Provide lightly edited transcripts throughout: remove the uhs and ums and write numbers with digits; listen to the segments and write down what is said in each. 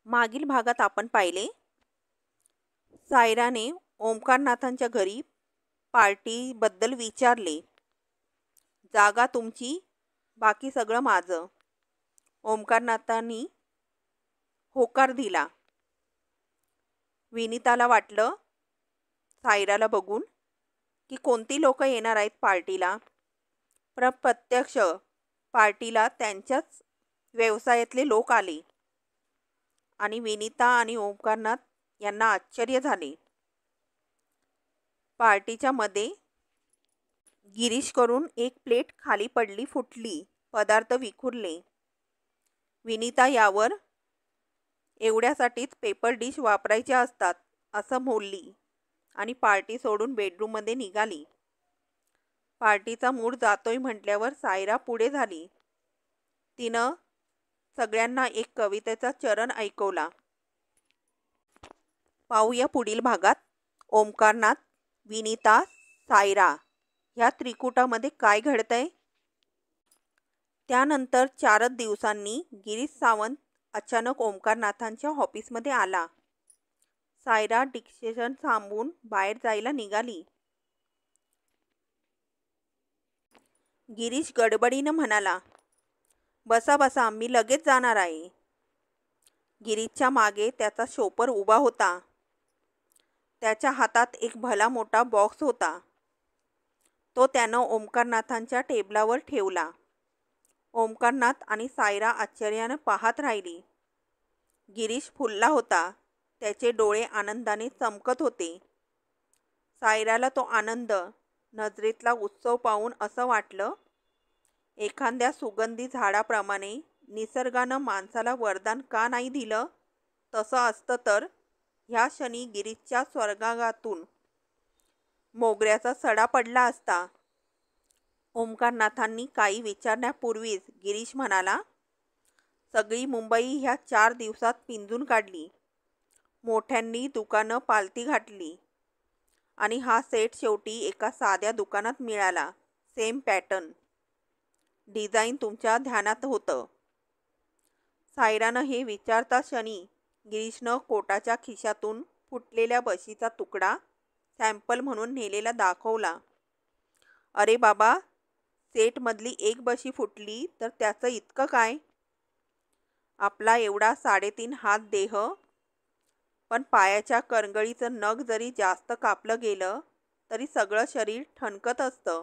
मागील भागात आपण पाहिले सायराने ओमकारनाथांच्या घरी पार्टीबद्दल विचारले. जागा तुमची, बाकी सगळं माझं. ओमकारनाथांनी होकार दिला. विनीताला वाटलं सायराला बघून की कोणती लोक येणार आहेत पार्टीला. प्रत्यक्ष पार्टीला त्यांच्याच व्यवसायातले लोक आले आणि विनीता आणि ओमकारनाथ यांना आश्चर्य झाले. पार्टीच्या मध्ये गिरीश करून एक प्लेट खाली पडली, फुटली, पदार्थ विखुरले. विनीता यावर एवढ्यासाठीच पेपर डिश वापरायच्या असतात असं बोलली आणि पार्टी सोडून बेडरूममध्ये निघाली. पार्टीचा मूड जातोय म्हटल्यावर सायरा पुढे झाली. तिनं सगळ्यांना एक कवितेचा चरण ऐकवला. पाहूया पुढील भागात ओमकारनाथ, विनीता, सायरा ह्या त्रिकुटामध्ये काय घडतंय. त्यानंतर 4 दिवसांनी गिरीश सावंत अचानक ओमकारनाथांच्या ऑफिसमध्ये आला. सायरा डिक्टेशन थांबवून बाहेर जायला निघाली. गिरीश गडबडीनं म्हणाला, बसा बसा, मी लगेच जाणार आहे. गिरीशच्या मागे त्याचा शोपर उभा होता. त्याच्या हातात एक भला मोठा बॉक्स होता. तो त्यानं ओमकारनाथांच्या टेबलावर ठेवला. ओमकारनाथ आणि सायरा आश्चर्यानं पाहत राहिली. गिरीश फुलला होता. त्याचे डोळे आनंदाने चमकत होते. सायराला तो आनंद, नजरेतला उत्सव पाहून असं वाटलं, एखाद्या सुगंधी झाडाप्रमाणे निसर्गानं माणसाला वरदान का नाही दिलं. तसं असतं तर ह्या क्षणी गिरीशच्या स्वर्गातून मोगऱ्याचा सडा पडला असता. ओमकारनाथांनी काही विचारण्यापूर्वीच गिरीश म्हणाला, सगळी मुंबई ह्या 4 दिवसात पिंजून काढली. मोठ्यांनी दुकानं पालथी घातली आणि हा सेट शेवटी एका साध्या दुकानात मिळाला. सेम पॅटर्न, डिझाईन तुमच्या ध्यानात होतं. सायरानं हे विचारता क्षणी गिरीशनं कोटाच्या खिशातून फुटलेल्या बशीचा तुकडा सॅम्पल म्हणून नेलेला दाखवला. अरे बाबा, सेटमधली एक बशी फुटली तर त्याचं इतकं काय. आपला एवढा 3.5 हात देह, पण पायाच्या करंगळीचं नख जरी जास्त कापलं गेलं तरी सगळं शरीर ठणकत असतं.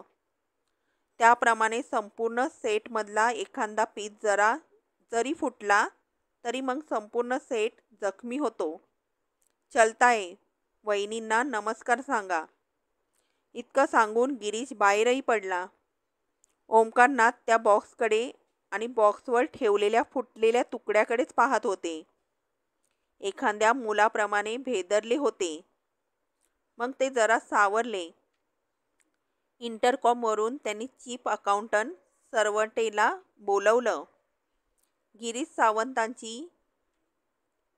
त्याप्रमाणे संपूर्ण सेटमधला एखादा पीस जरी फुटला तरी मग संपूर्ण सेट जखमी होतो. चलताय, वहिनींना नमस्कार सांगा. इतकं सांगून गिरीश बाहेरही पडला. ओमकारनाथ त्या बॉक्सकडे आणि बॉक्सवर ठेवलेल्या फुटलेल्या तुकड्याकडेच पाहत होते. एखाद्या मुलाप्रमाणे भेदरले होते. मग ते जरा सावरले. इंटरकॉमवरून त्यांनी चीफ अकाउंटंट सरवटेला बोलवलं. गिरीश सावंतांची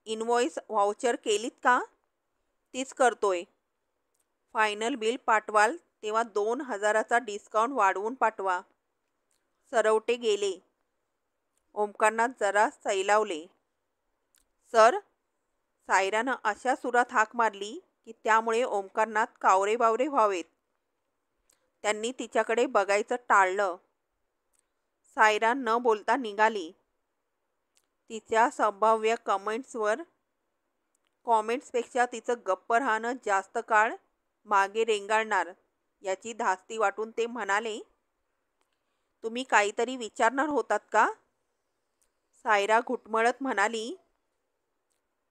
इनव्हॉइस व्हाउचर केलीत का. तीच करतोय. फायनल बिल पाठवाल तेव्हा 2000चा डिस्काउंट वाढवून पाठवा. सरवटे गेले. ओमकारनाथ जरा सैलावले. सर. सायरानं अशा सुरात हाक मारली की त्यामुळे ओमकारनाथ कावरेबावरे व्हावेत. त्यांनी तिच्याकडे बघायचं टाळलं. सायरा न बोलता निघाली. तिच्या संभाव्य कॉमेंट्सपेक्षा तिचं गप्प राहणं जास्त काळ मागे रेंगाळणार याची धास्ती वाटून ते म्हणाले, तुम्ही काहीतरी विचारणार होतात का. सायरा घुटमळत म्हणाली,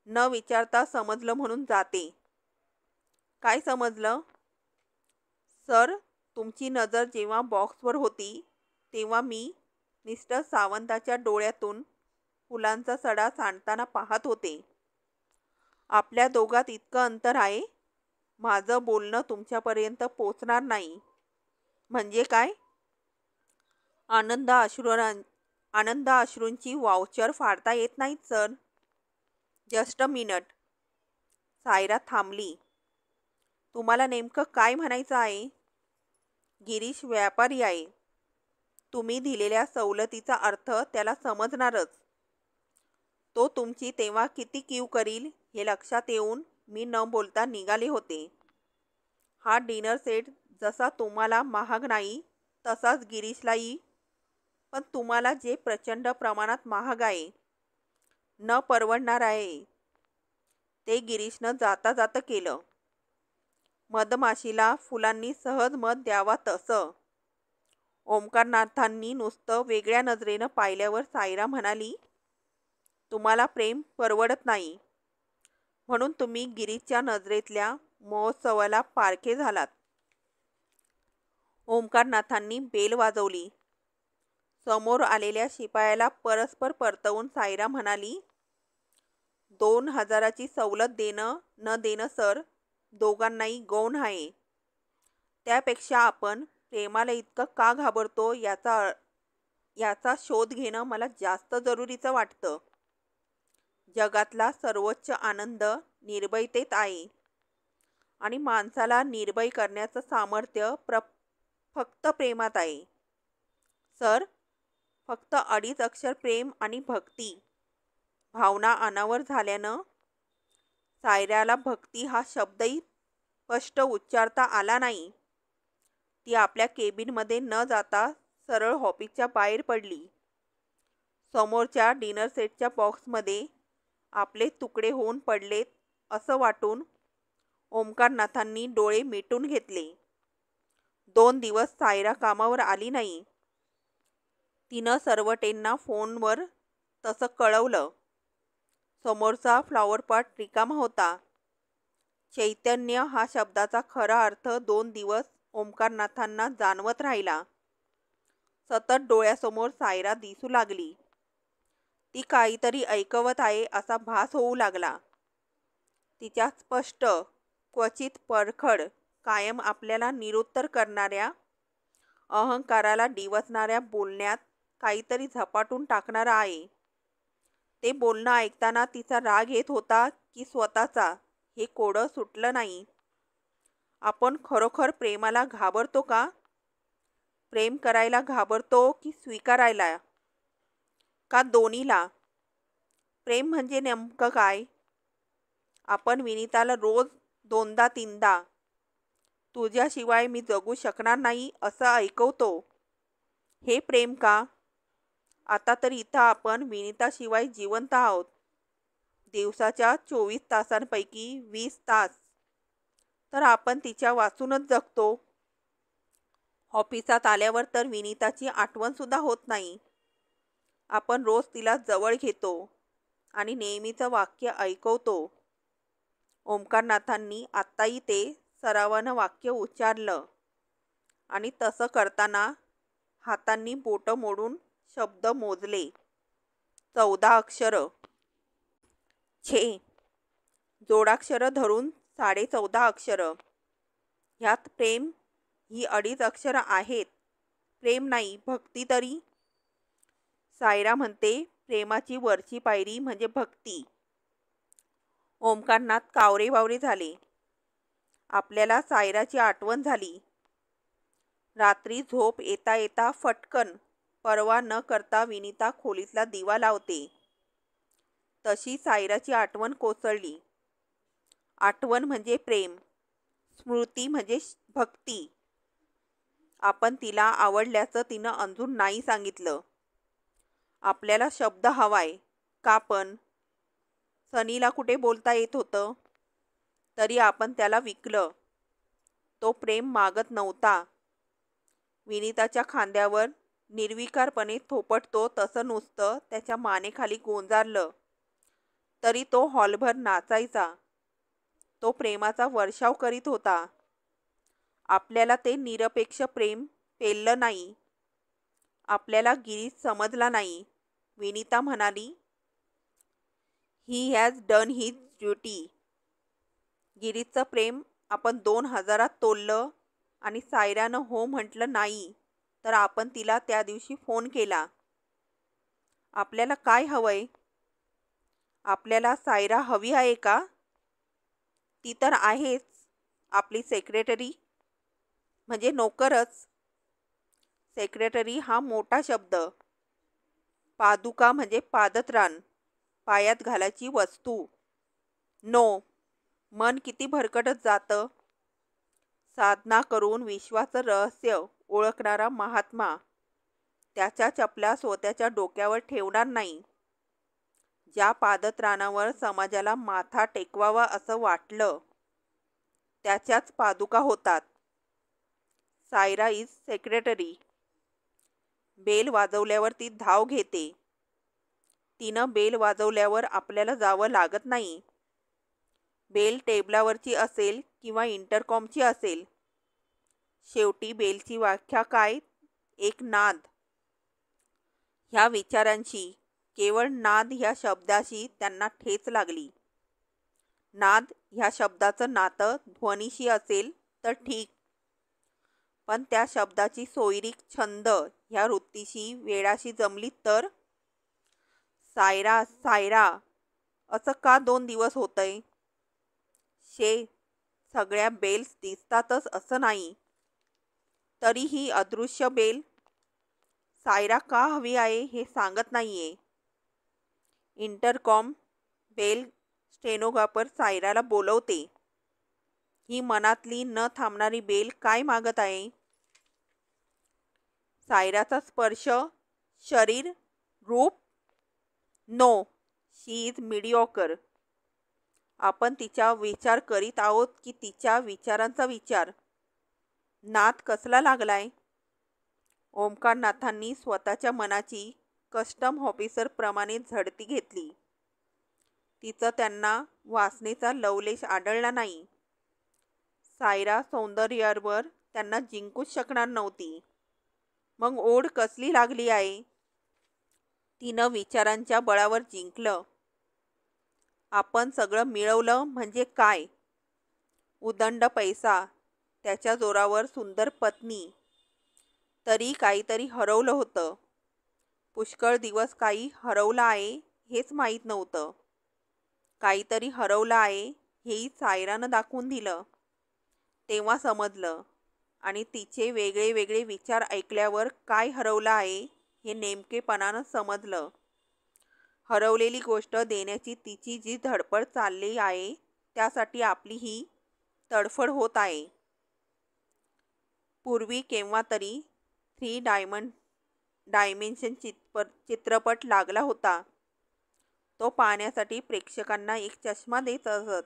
न विचारता समजलं म्हणून जाते. काय समजलं. सर, तुमची नजर जेव्हा बॉक्सवर होती तेव्हा मी मिस्टर सावंताच्या डोळ्यातून फुलांचा सडा सांडताना पाहत होते. आपल्या दोघात इतकं अंतर आहे. माझं बोलणं तुमच्यापर्यंत पोचणार नाही. म्हणजे काय. आनंद अश्रूंची वाउचर फाडता येत नाहीत sir. Just a minute. Saira थांबली. तुम्हाला नेमकं काय म्हणायचं आहे. गिरीश व्यापारी आहे. तुम्ही दिलेल्या सवलतीचा अर्थ त्याला समजणारच. तो तुमची तेव्हा किती कीव करील हे लक्षात येऊन मी न बोलता निघाले होते. हा डिनर सेट जसा तुम्हाला महाग नाही तसाच गिरीशलाही, पण तुम्हाला जे प्रचंड प्रमाणात महाग आहे, न परवडणार आहे, ते गिरीशनं जाता जाता केलं. मधमाशीला फुलांनी सहज मत द्यावा तसं. ओंकारनाथांनी नुसतं वेगळ्या नजरेनं पाहिल्यावर सायरा म्हणाली, तुम्हाला प्रेम परवडत नाही म्हणून तुम्ही गिरीशच्या नजरेतल्या महोत्सवाला पारखे झालात. ओंकारनाथांनी बेल वाजवली. समोर आलेल्या शिपायाला परस्पर परतवून सायरा म्हणाली, 2000ची सवलत देणं न देणं सर, दोघांनाही गौण आहे. त्यापेक्षा आपण प्रेमाला इतकं का घाबरतो याचा शोध घेणं मला जास्त जरुरीचं वाटतं. जगातला सर्वोच्च आनंद निर्भयतेत आहे आणि माणसाला निर्भय करण्याचं सामर्थ्य फक्त प्रेमात आहे. सर, फक्त 2.5 अक्षर प्रेम आणि भक्ती. भावना अनावर झाल्यानं सायऱ्याला भक्ती हा शब्दही स्पष्ट उच्चारता आला नाही. ती आपल्या केबिनमध्ये न जाता सरळ ऑफिसच्या बाहेर पडली. समोरच्या डिनर सेटच्या बॉक्समध्ये आपले तुकडे होऊन पडलेत असं वाटून ओंकारनाथांनी डोळे मिटून घेतले. 2 दिवस सायरा कामावर आली नाही. तिनं सर्वटेंना फोनवर तसं कळवलं. समोरचा फ्लॉवरपॉट रिकामा होता. चैतन्य हा शब्दाचा खरा अर्थ 2 दिवस ओंकारनाथांना जाणवत राहिला. सतत डोळ्यासमोर सायरा दिसू लागली. ती काहीतरी ऐकवत आहे असा भास होऊ लागला. तिच्या स्पष्ट, क्वचित परखड, कायम आपल्याला निरुत्तर करणाऱ्या, अहंकाराला डिवचणाऱ्या बोलण्यात काहीतरी झपाटून टाकणारं आहे. ते बोलणं ऐकताना तिचा राग येत होता की स्वतःचा, हे कोडं सुटलं नाही. आपण खरोखर प्रेमाला घाबरतो का? प्रेम करायला घाबरतो की स्वीकारायला? का दोन्हीला? प्रेम म्हणजे नेमकं काय? आपण विनीताला रोज 2दा-3दा तुझ्याशिवाय मी जगू शकणार नाही असं ऐकवतो. हे प्रेम का? आता तर इथं आपण विनीताशिवाय जिवंत आहोत. दिवसाच्या 24 तासांपैकी 20 तास तर आपण तिच्या वाचूनच जगतो. ऑफिसात आल्यावर तर विनीताची आठवणसुद्धा होत नाही. आपण रोज तिला जवळ घेतो आणि नेहमीचं वाक्य ऐकवतो. ओंकारनाथांनी आत्ताही ते सरावानं वाक्य उच्चारलं आणि तसं करताना हातांनी बोटं मोडून शब्द मोजले. 14 अक्षरं. छे, जोडाक्षरं धरून 14.5 अक्षरं. ह्यात प्रेम ही 2.5 अक्षरं आहेत. प्रेम नाही, भक्ती तरी. सायरा म्हणते प्रेमाची वरची पायरी म्हणजे भक्ती. ओंकारनाथ कावरे-बावरे झाले. आपल्याला सायराची आठवण झाली. रात्री झोप येता येता फटकन पर्वा न करता विनीता खोलीतला दिवा लावते तशी सायराची आठवण कोसळली. आठवण म्हणजे प्रेम, स्मृती म्हणजे भक्ती. आपण तिला आवडल्याचं तिनं अजून नाही सांगितलं. आपल्याला शब्द हवाय का? पण सनीला कुठे बोलता येत होतं, तरी आपण त्याला विकलं. तो प्रेम मागत नव्हता. विनीताच्या खांद्यावर निर्विकारपणे थोपटतो तसं नुसतं त्याच्या मानेखाली गोंजारलं तरी तो हॉलभर नाचायचा. तो प्रेमाचा वर्षाव करीत होता. आपल्याला ते निरपेक्ष प्रेम पेललं नाही. आपल्याला गिरीश समजला नाही. विनीता म्हणाली, he has done his duty. गिरीशचं प्रेम आपण 2000त तोललं आणि सायरानं हो म्हटलं नाही तर आपण तिला त्या दिवशी फोन केला. आपल्याला काय हवंय? आपल्याला सायरा हवी आहे का? ती तर आहेच आपली सेक्रेटरी, म्हणजे नोकरच. सेक्रेटरी हा मोठा शब्द. पादुका म्हणजे पादत्राण. पायात घालायची वस्तू. नो. मन किती भरकटत जातं. साधना करून विश्वाचं रहस्य ओळखणारा महात्मा त्याच्या चपला स्वतःच्या डोक्यावर ठेवणार नाही. ज्या पादत्राणावर समाजाला माथा टेकवावा असं वाटलं त्याच्याच पादुका होतात. Saira is secretary. बेल वाजवल्यावर ती धाव घेते. तिनं बेल वाजवल्यावर आपल्याला जावं लागत नाही. बेल टेबलावरची असेल किंवा इंटरकॉमची असेल, शेवटी बेलची व्याख्या काय? एक नाद. ह्या विचारांशी, केवळ नाद ह्या शब्दाशी त्यांना ठेच लागली. नाद ह्या शब्दाचं नातं ध्वनीशी असेल तर ठीक, पण त्या शब्दाची सोयरीक छंद ह्या वृत्तीशी, वेळाशी जमली तर? सायरा सायरा असं का 2 दिवस होतंय? सगळ्या बेल्स दिसतातच असं नाही. तरी ही अदृश्य बेल सायरा का हवी आहे हे सांगत नाहीये. इंटरकॉम बेल स्टेनोग्राफर सायराला बोलवते. ही मनातली न थांबणारी बेल काय मागत आहे? सायराचा स्पर्श, शरीर, रूप? No, she is mediocre. आपण तिचा विचार करीत आहोत की तिच्या विचारांचा विचार? नाद कसला लागलाय? ओमकारनाथांनी स्वतःच्या मनाची कस्टम ऑफिसर प्रमाणे झडती घेतली. तिचं त्यांना वासनेचा लवलेश आढळला नाही. सायरा सौंदर्यावर त्यांना जिंकूच शकणार नव्हती. मग ओढ कसली लागली आहे? तिनं विचारांच्या बळावर जिंकलं. आपण सगळं मिळवलं म्हणजे काय? उदंड पैसा, त्याच्या जोरावर सुंदर पत्नी. तरी काहीतरी हरवलं होतं. पुष्कळ दिवस काही हरवलं आहे हेच माहीत नव्हतं. काहीतरी हरवलं आहे हेही सायरानं दाखवून दिलं. तेव्हा समजलं. आणि तिचे वेगळे वेगळे विचार ऐकल्यावर काय हरवलं आहे हे नेमकेपणानं समजलं. हरवलेली गोष्ट देण्याची तिची जी धडपड चालली आहे त्यासाठी आपली ही तडफड होत आहे. पूर्वी केव्हा तरी 3 डायमेन्शन चित्रपट लागला होता. तो पाहण्यासाठी प्रेक्षकांना एक चष्मा देत असत.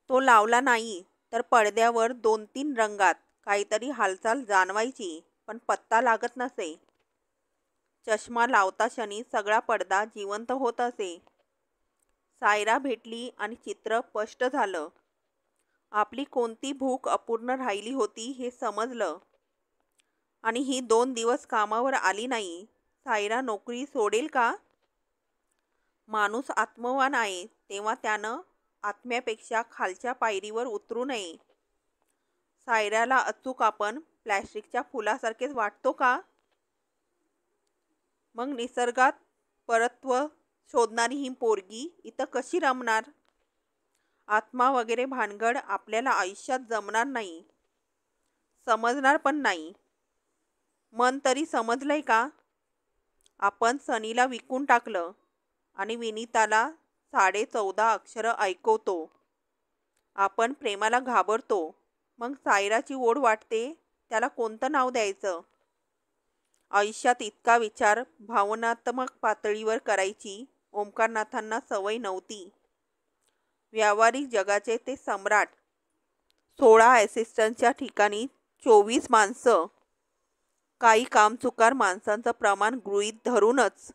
तो लावला नाही तर पडद्यावर 2-3 रंगात काहीतरी हालचाल जाणवायची, पण पत्ता लागत नसे. चष्मा लावता क्षणी सगळा पडदा जिवंत होत असे. सायरा भेटली आणि चित्र स्पष्ट झालं. आपली कोणती भूक अपूर्ण राहिली होती हे समजलं. आणि ही 2 दिवस कामावर आली नाही. सायरा नोकरी सोडेल का? माणूस आत्मवान आहे तेव्हा त्यानं आत्म्यापेक्षा खालच्या पायरीवर उतरू नये. सायराला अचूक आपण प्लॅस्टिकच्या फुलासारखेच वाटतो का? मग निसर्गात परत्व शोधणारी ही पोरगी इथं कशी रमणार? आत्मा वगैरे भानगड आपल्याला आयुष्यात जमणार नाही, समजणार पण नाही. मन तरी समजलंय का? आपण सनीला विकून टाकलं आणि विनीताला 14.5 अक्षरं ऐकवतो. आपण प्रेमाला घाबरतो. मग सायराची ओढ वाटते, त्याला कोणतं नाव द्यायचं? आयुष्यात इतका विचार भावनात्मक पातळीवर करायची ओमकारनाथांना सवय नव्हती. व्यावहारिक जगाचे ते सम्राट. 16 असिस्टंटच्या ठिकाणी 24 माणसं. काही कामचुकार माणसांचं प्रमाण गृहीत धरूनच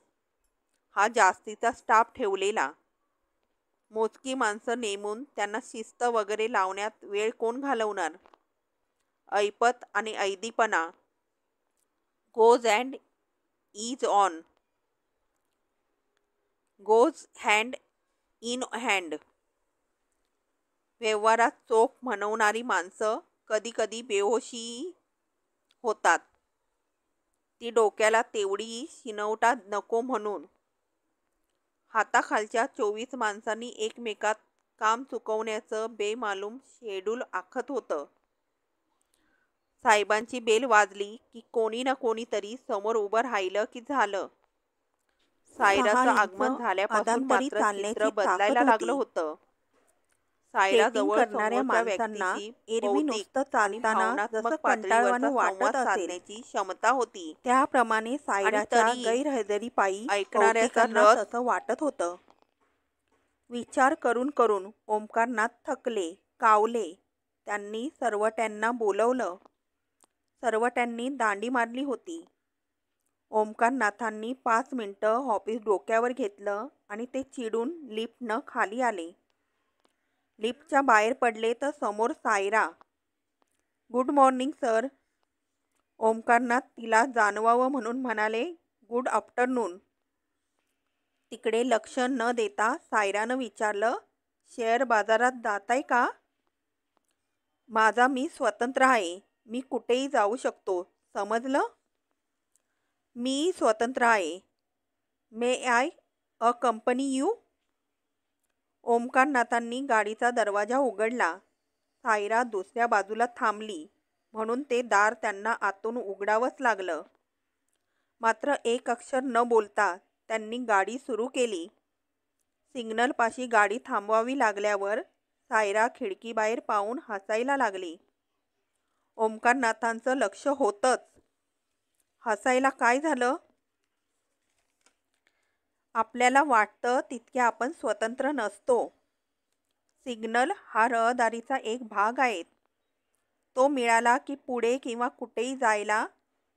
हा जास्तीचा स्टाफ ठेवलेला. मोजकी माणसं नेमून त्यांना शिस्त वगैरे लावण्यात वेळ कोण घालवणार? ऐपत आणि ऐदीपणा गोज हँड इन हँड. व्यवहारात चोख म्हणवणारी माणसं कधी कधी बेहोशी होतात. ती डोक्याला तेवढी शिनवटा नको म्हणून. हाताखालच्या 24 माणसांनी एकमेकात काम चुकवण्याचं बेमालूम शेड्यूल आखत होतं. साहेबांची बेल वाजली की कोणी ना कोणीतरी समोर उभं राहिलं की झालं. सायराचं 6 आगमन इंच झाल्यापासून आदानपरी मात्र चित्र चालण्याची बदलायला ताकद लागलं होती. होतं. स्केटिंग सायराजवळ करणाऱ्या समोरच्या माणसांना व्यक्तीशी एरवी बौद्धिक नुसतं आणि चालताना भावनात्मक जसं पातळीवरचा कंटाळवाणं वाटत संवाद असेल, साधण्याची क्षमता होती त्याप्रमाणे आणि सायराच्या तरीही गैरहजेरीपायी ऐकणाऱ्याचा कौतिकांना रस तसं वाटत होतं. विचार करून करून ओमकारनाथ थकले, कावले. त्यांनी सरवट्यांना बोलवलं. सरवट्यांनी दांडी मारली होती. ओमकारनाथांनी 5 मिनिटं ऑफिस डोक्यावर घेतलं आणि ते चिडून लिफ्टनं खाली आले. लिफ्टच्या बाहेर पडले तर समोर Saira. Good morning sir. Omkarnath तिला जाणवावं म्हणून म्हणाले, गुड आफ्टरनून. तिकडे लक्ष न देता सायरानं विचारलं, शेअर बाजारात जाताय का? माझा मी स्वतंत्र आहे. मी कुठेही जाऊ शकतो, समजलं? मी स्वतंत्र आहे. मे आय कंपनी यू? ओमकारनाथांनी गाडीचा दरवाजा उघडला. सायरा दुसऱ्या बाजूला थांबली म्हणून ते दार त्यांना आतून उघडावंच लागलं. मात्र एक अक्षर न बोलता त्यांनी गाडी सुरू केली. सिग्नलपाशी गाडी थांबवावी लागल्यावर सायरा खिडकीबाहेर पाहून हसायला लागली. ओमकारनाथांचं लक्ष होतंच. हसायला काय झालं? आपल्याला वाटतं तितके आपण स्वतंत्र नसतो. सिग्नल हा रहदारीचा एक भाग आहे. तो मिळाला की पुढे किंवा कुठेही जायला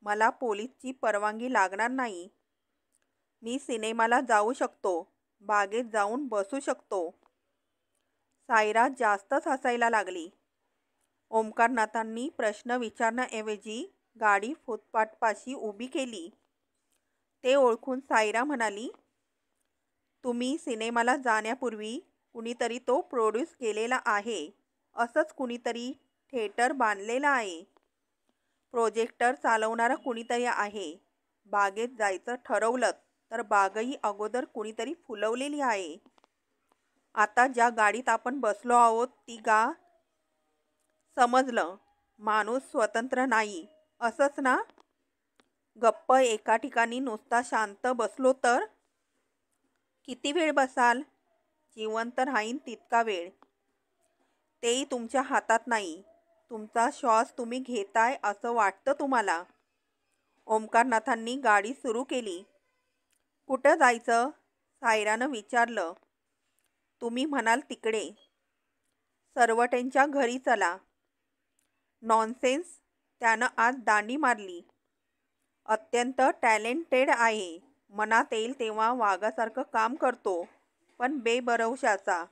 मला पोलीसची परवानगी लागणार नाही. मी सिनेमाला जाऊ शकतो, बागेत जाऊन बसू शकतो. सायरा जास्तच हसायला लागली. ओमकारनाथांनी प्रश्न विचारण्याऐवजी गाडी फुटपाथपाशी उभी केली. ते ओळखून सायरा म्हणाली, तुम्ही सिनेमाला जाण्यापूर्वी कुणीतरी तो प्रोड्यूस केलेला आहे. असंच कुणीतरी थिएटर बांधलेलं आहे. प्रोजेक्टर चालवणारा कुणीतरी आहे. बागेत जायचं ठरवलं तर बागही अगोदर कुणीतरी फुलवलेली आहे. आता ज्या गाडीत आपण बसलो आहोत ती समजलं. माणूस स्वतंत्र नाही, असंच ना? गप्प एका ठिकाणी नुसता शांत बसलो तर? किती वेळ बसाल? जिवंत राहीन तितका वेळ. तेही तुमच्या हातात नाही. तुमचा श्वास तुम्ही घेताय असं वाटतं तुम्हाला. ओमकारनाथांनी गाडी सुरू केली. कुठं जायचं? सायरानं विचारलं. तुम्ही म्हणाल तिकडे. सरवटेंच्या घरी चला. नॉनसेन्स. त्यानं आज दांडी मारली. अत्यंत टॅलेंटेड आहे. मनात येईल तेव्हा वाघासारखं काम करतो, पण बेभरवशाचा.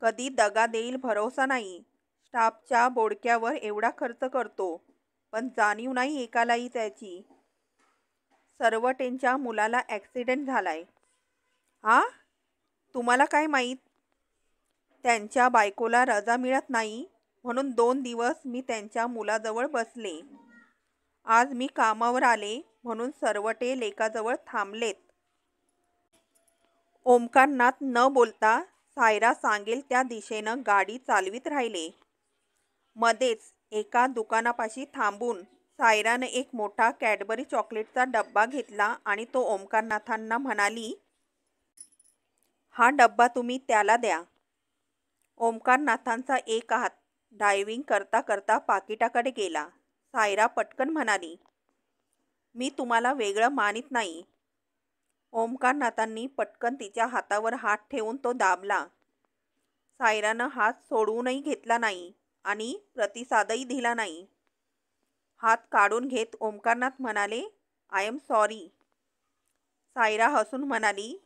कधी दगा देईल भरोसा नाही. स्टाफच्या बोडक्यावर एवढा खर्च करतो, पण जाणीव नाही एकालाही त्याची. सरवटेंच्या मुलाला ॲक्सिडेंट झालाय. हा? तुम्हाला काय माहीत? त्यांच्या बायकोला रजा मिळत नाही म्हणून 2 दिवस मी त्यांच्या मुलाजवळ बसले. आज मी कामावर आले म्हणून सरवटे लेकाजवळ थांबलेत. ओमकारनाथ न बोलता सायरा सांगेल त्या दिशेनं गाडी चालवीत राहिले. मध्येच एका दुकानापाशी थांबून सायरानं एक मोठा कॅडबरी चॉकलेटचा डब्बा घेतला आणि तो ओमकारनाथांना म्हणाली, हा डब्बा तुम्ही त्याला द्या. ओमकारनाथांचा एक हात ड्रायव्हिंग करता करता पाकिटाकडे गेला. सायरा पटकन म्हणाली, मी तुम्हाला वेगळं मानित नाही. ओमकारनाथांनी पटकन तिच्या हातावर हात ठेवून तो दाबला. सायरानं हात सोडवूनही घेतला नाही आणि प्रतिसादही दिला नाही. हात काढून घेत ओमकारनाथ म्हणाले, आय एम सॉरी. सायरा हसून म्हणाली,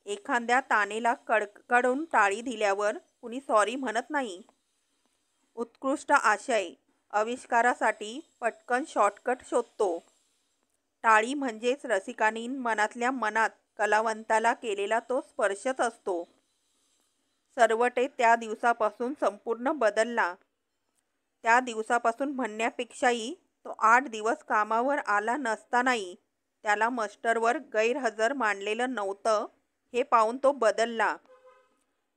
एखाद्या तानेला कडकडून टाळी दिल्यावर कुणी सॉरी म्हणत नाही. उत्कृष्ट आशय आविष्कारासाठी पटकन शॉर्टकट शोधतो. टाळी म्हणजेच रसिकांनी मनातल्या मनात कलावंताला केलेला तो स्पर्शच असतो. सरवटे त्या दिवसापासून संपूर्ण बदलला. त्या दिवसापासून म्हणण्यापेक्षाही तो 8 दिवस कामावर आला नसतानाही त्याला मास्टरवर गैरहजर मानलेलं नव्हतं हे पाहून तो बदलला.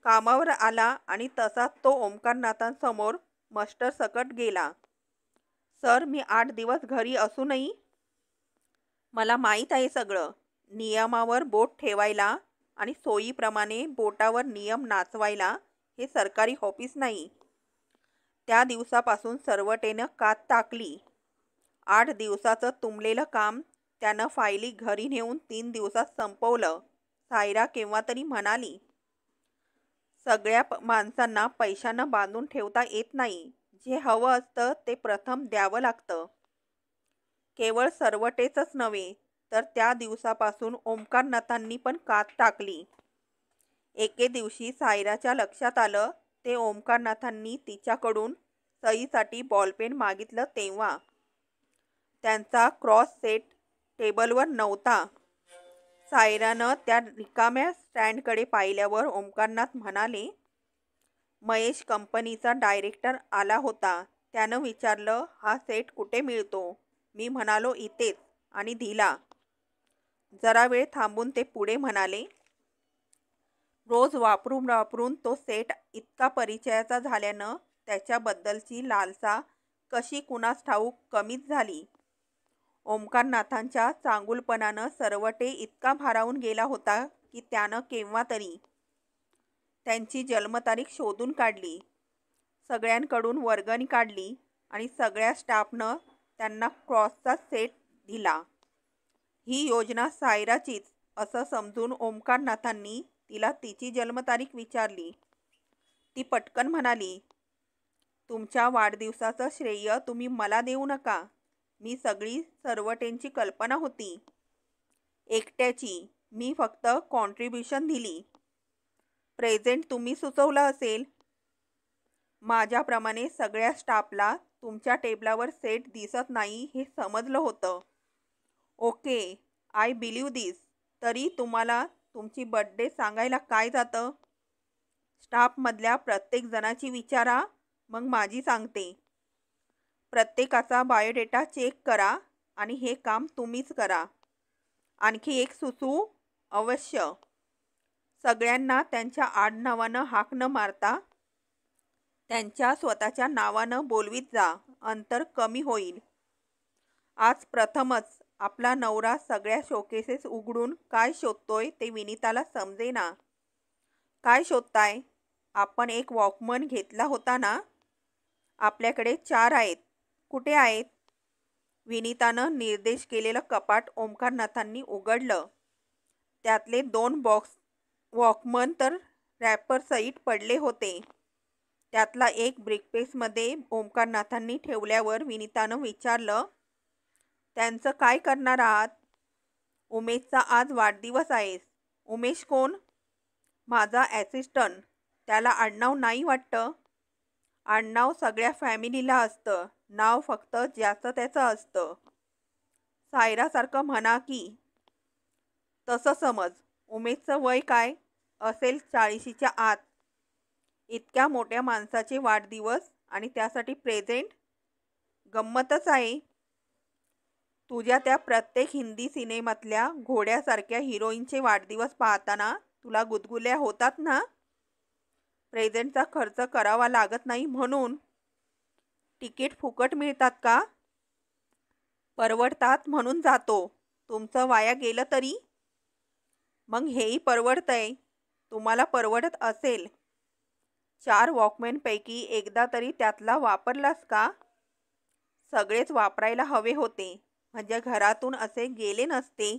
कामावर आला आणि तसाच तो ओमकारनाथांसमोर मास्टर सकट गेला. सर, मी 8 दिवस घरी असूनही मला माहीत आहे सगळं. नियमावर बोट ठेवायला आणि सोयीप्रमाणे बोटावर नियम नाचवायला हे सरकारी ऑफिस नाही. त्या दिवसापासून सरवटेनं कात टाकली. 8 दिवसाचं तुंबलेलं काम त्यानं फायली घरी नेऊन 3 दिवसात संपवलं. सायरा केव्हा तरी म्हणाली, सगळ्या माणसांना पैशानं बांधून ठेवता येत नाही. जे हवं असतं ते प्रथम द्यावं लागतं. केवळ सरवटेचंच नव्हे तर त्या दिवसापासून ओमकारनाथांनी पण कात टाकली. एके दिवशी सायराच्या लक्षात आलं ते ओमकारनाथांनी तिच्याकडून सहीसाठी बॉलपेन मागितलं तेव्हा. त्यांचा क्रॉस सेट टेबलवर नव्हता. सायरानं त्या रिकाम्या स्टँडकडे पाहिल्यावर ओमकारनाथ म्हणाले, महेश कंपनीचा डायरेक्टर आला होता. त्यानं विचारलं, हा सेट कुठे मिळतो? मी म्हणालो इथेच आणि दिला. जरा वेळ थांबून ते पुढे म्हणाले, रोज वापरून वापरून तो सेट इतका परिचयाचा झाल्यानं त्याच्याबद्दलची लालसा कशी कुणास ठाऊक कमीच झाली. ओमकारनाथांच्या चांगुलपणानं सरवटे इतका भारावून गेला होता की त्यानं केव्हा तरी त्यांची जन्मतारीख शोधून काढली, सगळ्यांकडून वर्गणी काढली आणि सगळ्या स्टाफनं त्यांना क्रॉसचा सेट दिला. ही योजना सायराचीच असं समजून ओमकारनाथांनी तिला तिची जन्मतारीख विचारली. ती पटकन म्हणाली, तुमच्या वाढदिवसाचं श्रेय तुम्ही मला देऊ नका. मी सगळी सरवटेंची कल्पना होती एकट्याची. मी फक्त कॉन्ट्रीब्युशन दिली. प्रेझेंट तुम्ही सुचवलं असेल. माझ्याप्रमाणे सगळ्या स्टाफला तुमच्या टेबलावर सेट दिसत नाही हे समजलं होतं. ओके, आय बिलीव्ह दिस. तरी तुम्हाला तुमची बर्थडे सांगायला काय जातं? स्टाफमधल्या प्रत्येक जणाची विचारा, मग माझी सांगते. प्रत्येकाचा बायोडेटा चेक करा आणि हे काम तुम्हीच करा. आणखी एक सुचवू? अवश्य. सगळ्यांना त्यांच्या आडनावानं हाक न मारता त्यांच्या स्वतःच्या नावानं बोलवीत जा. अंतर कमी होईल. आज प्रथमच आपला नवरा सगळ्या शोकेसेस उघडून काय शोधतोय ते विनीताला समजेना. काय शोधताय? आपण एक वॉकमन घेतला होता ना? आपल्याकडे 4 आहेत. कुठे आहेत? विनीतानं निर्देश केलेलं कपाट ओमकारनाथांनी उघडलं. त्यातले 2 बॉक्स वॉकमन तर रॅपरसहित पडले होते. त्यातला एक ब्रीफकेसमध्ये ओमकारनाथांनी ठेवल्यावर विनीतानं विचारलं, त्यांचं काय करणार आहात? उमेशचा आज वाढदिवस आहेस. उमेश कोण? माझा ॲसिस्टंट. त्याला आडनाव नाही वाटतं? आडनाव सगळ्या फॅमिलीला असतं, नाव फक्त ज्याचं त्याचं असतं. सायरासारखं म्हणा की. तसं समज. उमेशचं वय काय? असेल 40च्या आत. इतक्या मोठ्या माणसाचे वाढदिवस आणि त्यासाठी प्रेझेंट? गंमतच आहे. तुझ्या त्या प्रत्येक हिंदी सिनेमातल्या घोड्यासारख्या हिरोईनचे वाढदिवस पाहताना तुला गुदगुल्या होतात ना? प्रेझेंटचा खर्च करावा लागत नाही म्हणून. तिकीट फुकट मिळतात का? परवडतात म्हणून जातो. तुमचं वाया गेलं तरी? मग हेही परवडतंय. तुम्हाला परवडत असेल. 4 वॉकमॅनपैकी एकदा तरी त्यातला वापरलास का? सगळेच वापरायला हवे होते, म्हणजे घरातून असे गेले नसते.